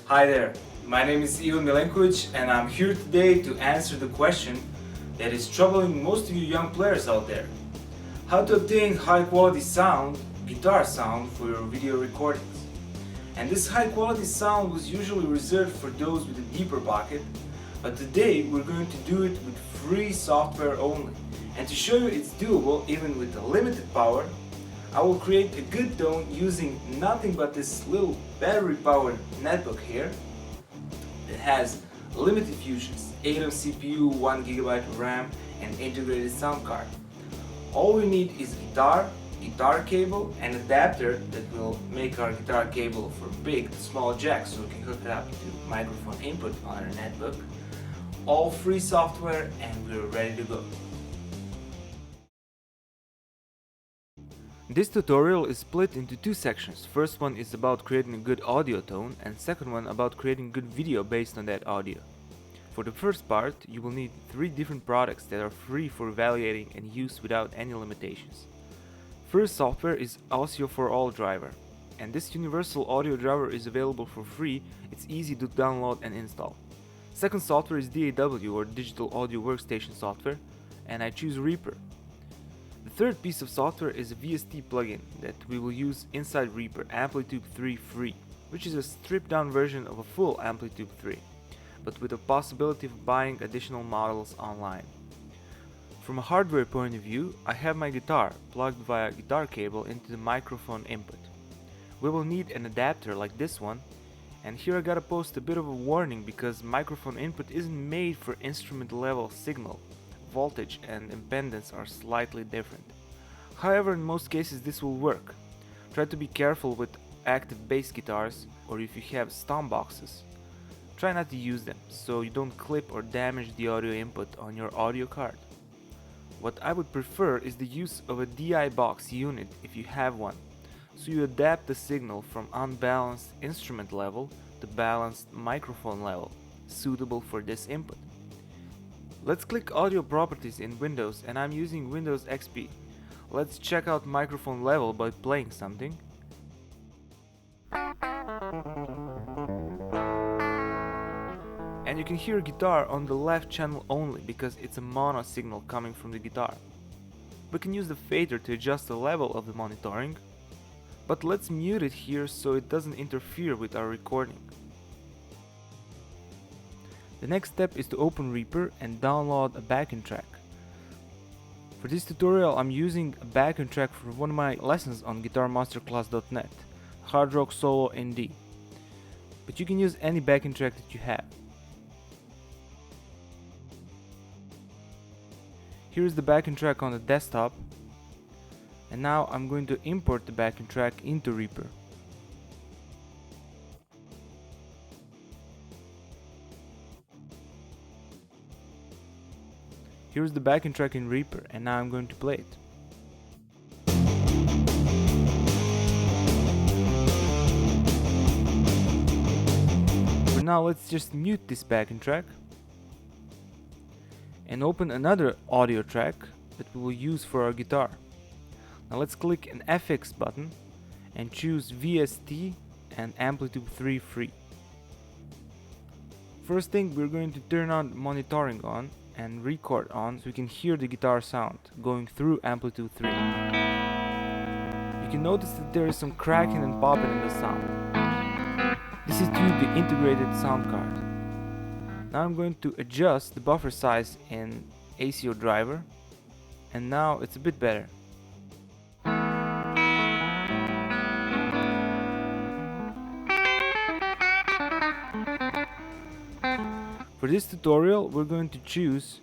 Hi there, my name is Ivan Milenkovic and I'm here today to answer the question that is troubling most of you young players out there. How to obtain high quality sound, guitar sound for your video recordings. And this high quality sound was usually reserved for those with a deeper pocket, but today we're going to do it with free software only. And to show you it's doable even with a limited power, I will create a good tone using nothing but this little battery powered netbook here that has limited fusions, 8 CPU, 1 GB RAM and integrated sound card. All we need is guitar cable and adapter that will make our guitar cable from big to small jack so we can hook it up to microphone input on our netbook. All free software and we're ready to go. This tutorial is split into two sections. First one is about creating a good audio tone and second one about creating good video based on that audio. For the first part, you will need 3 different products that are free for evaluating and use without any limitations. First software is Audio4All driver, and this universal audio driver is available for free. It's easy to download and install. Second software is DAW or Digital Audio Workstation software, and I choose Reaper. The third piece of software is a VST plugin that we will use inside Reaper, Amplitude 3 Free, which is a stripped down version of a full Amplitude 3, but with the possibility of buying additional models online. From a hardware point of view, I have my guitar plugged via guitar cable into the microphone input. We will need an adapter like this one, and here I gotta post a bit of a warning because microphone input isn't made for instrument level signal. Voltage and impedance are slightly different. However, in most cases this will work. Try to be careful with active bass guitars, or if you have stomp boxes. Try not to use them so you don't clip or damage the audio input on your audio card. What I would prefer is the use of a DI box unit if you have one, so you adapt the signal from unbalanced instrument level to balanced microphone level, suitable for this input. Let's click Audio Properties in Windows, and I'm using Windows XP. Let's check out microphone level by playing something. And you can hear guitar on the left channel only because it's a mono signal coming from the guitar. We can use the fader to adjust the level of the monitoring, but let's mute it here so it doesn't interfere with our recording. The next step is to open Reaper and download a backing track. For this tutorial I'm using a backing track from one of my lessons on guitarmasterclass.net, Hard Rock Solo in D. But you can use any backing track that you have. Here is the backing track on the desktop, and now I'm going to import the backing track into Reaper. Here's the backing track in Reaper, and now I'm going to play it. For now, let's just mute this backing track and open another audio track that we will use for our guitar. Now let's click an FX button and choose VST and Amplitude 3 Free. First thing, we're going to turn on monitoring on and record on so we can hear the guitar sound going through Amplitude 3. You can notice that there is some cracking and popping in the sound. This is due to the integrated sound card. Now I'm going to adjust the buffer size in ACO driver, and now it's a bit better. For this tutorial we're going to choose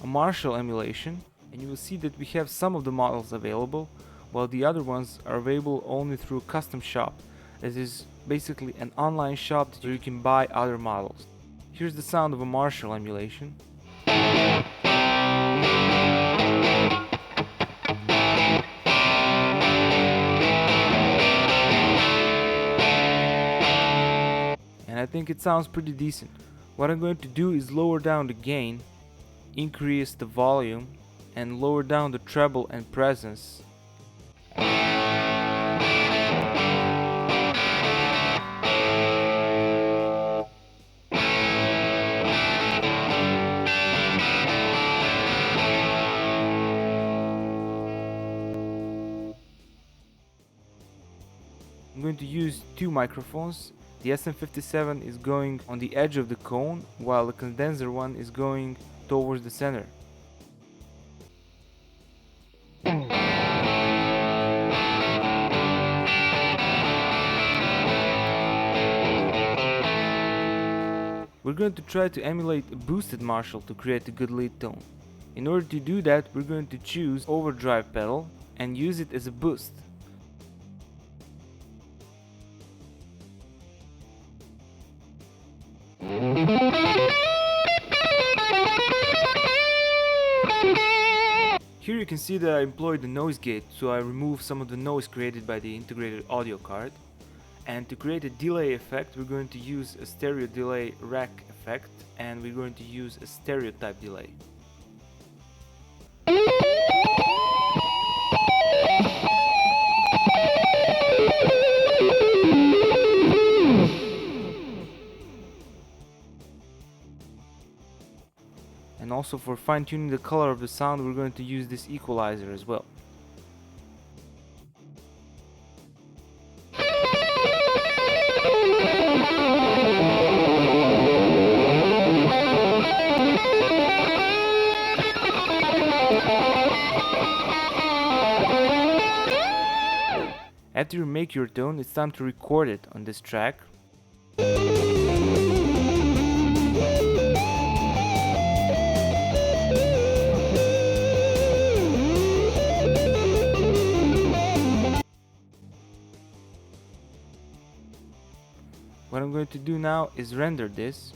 a Marshall emulation, and you will see that we have some of the models available while the other ones are available only through a custom shop. This is basically an online shop where you can buy other models. Here's the sound of a Marshall emulation. And I think it sounds pretty decent. What I'm going to do is lower down the gain, increase the volume, and lower down the treble and presence. going to use two microphones. The SM57 is going on the edge of the cone, while the condenser one is going towards the center. We're going to try to emulate a boosted Marshall to create a good lead tone. In order to do that, we're going to choose overdrive pedal and use it as a boost. Here you can see that I employed the noise gate, so I removed some of the noise created by the integrated audio card. And to create a delay effect, we're going to use a stereo delay rack effect, and we're going to use a stereo type delay. And also for fine-tuning the color of the sound, we're going to use this equalizer as well. After you make your tone, it's time to record it on this track. What I'm going to do now is render this,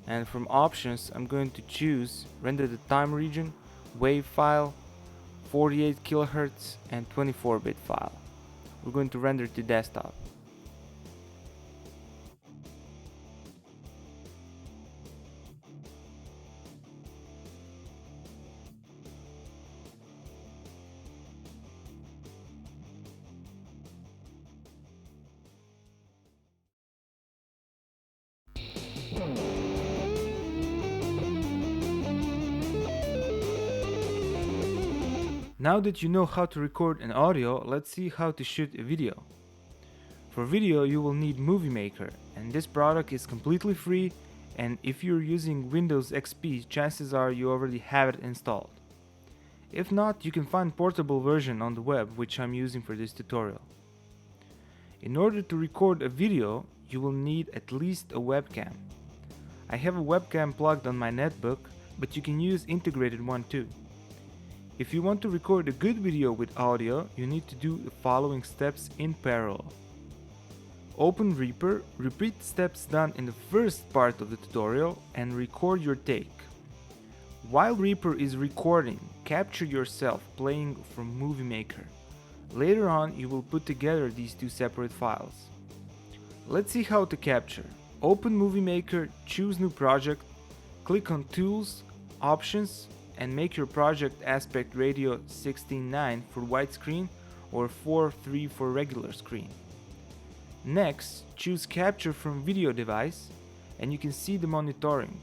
and from options I'm going to choose render the time region, wave file, 48 kHz and 24-bit file. We're going to render to desktop. Now that you know how to record an audio, let's see how to shoot a video. For video you will need Movie Maker, and this product is completely free, and if you're using Windows XP, chances are you already have it installed. If not, you can find portable version on the web, which I'm using for this tutorial. In order to record a video, you will need at least a webcam. I have a webcam plugged on my netbook, but you can use integrated one too. If you want to record a good video with audio, you need to do the following steps in parallel. Open Reaper, repeat steps done in the first part of the tutorial, and record your take. While Reaper is recording, capture yourself playing from Movie Maker. Later on, you will put together these two separate files. Let's see how to capture. Open Movie Maker, choose New Project, click on Tools, Options, and make your project aspect ratio 16:9 for widescreen or 4:3 for regular screen. Next, choose Capture from Video Device, and you can see the monitoring.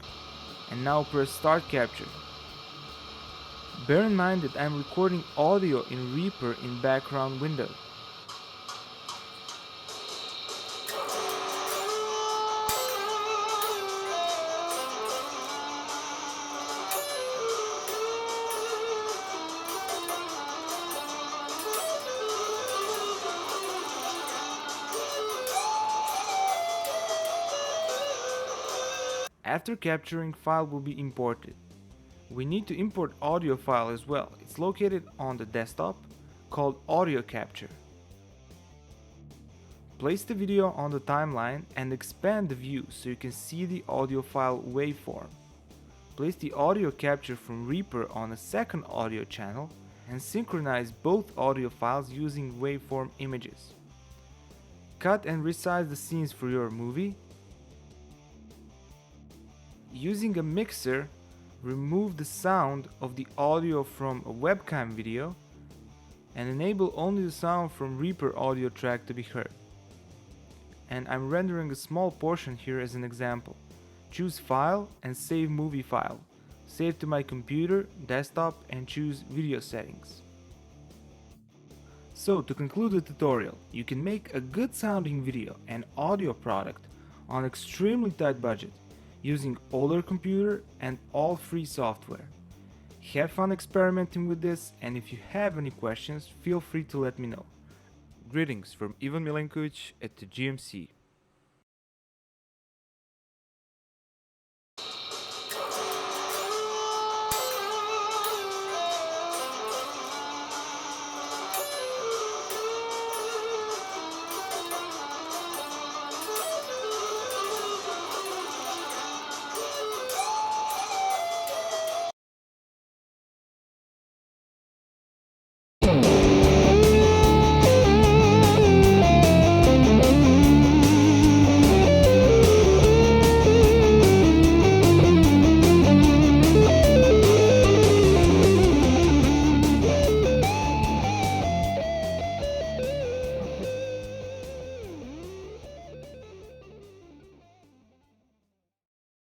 And now press Start Capture. Bear in mind that I'm recording audio in Reaper in background window. After capturing, file will be imported. We need to import audio file as well. It's located on the desktop, called Audio Capture. Place the video on the timeline and expand the view so you can see the audio file waveform. Place the audio capture from Reaper on a second audio channel and synchronize both audio files using waveform images. Cut and resize the scenes for your movie. Using a mixer, remove the sound of the audio from a webcam video and enable only the sound from Reaper audio track to be heard. And I'm rendering a small portion here as an example. Choose File and Save Movie File. Save to my computer, desktop, and choose Video Settings. So to conclude the tutorial, you can make a good sounding video and audio product on extremely tight budget using older computer and all free software. Have fun experimenting with this, and if you have any questions, feel free to let me know. Greetings from Ivan Milenkovic at the GMC.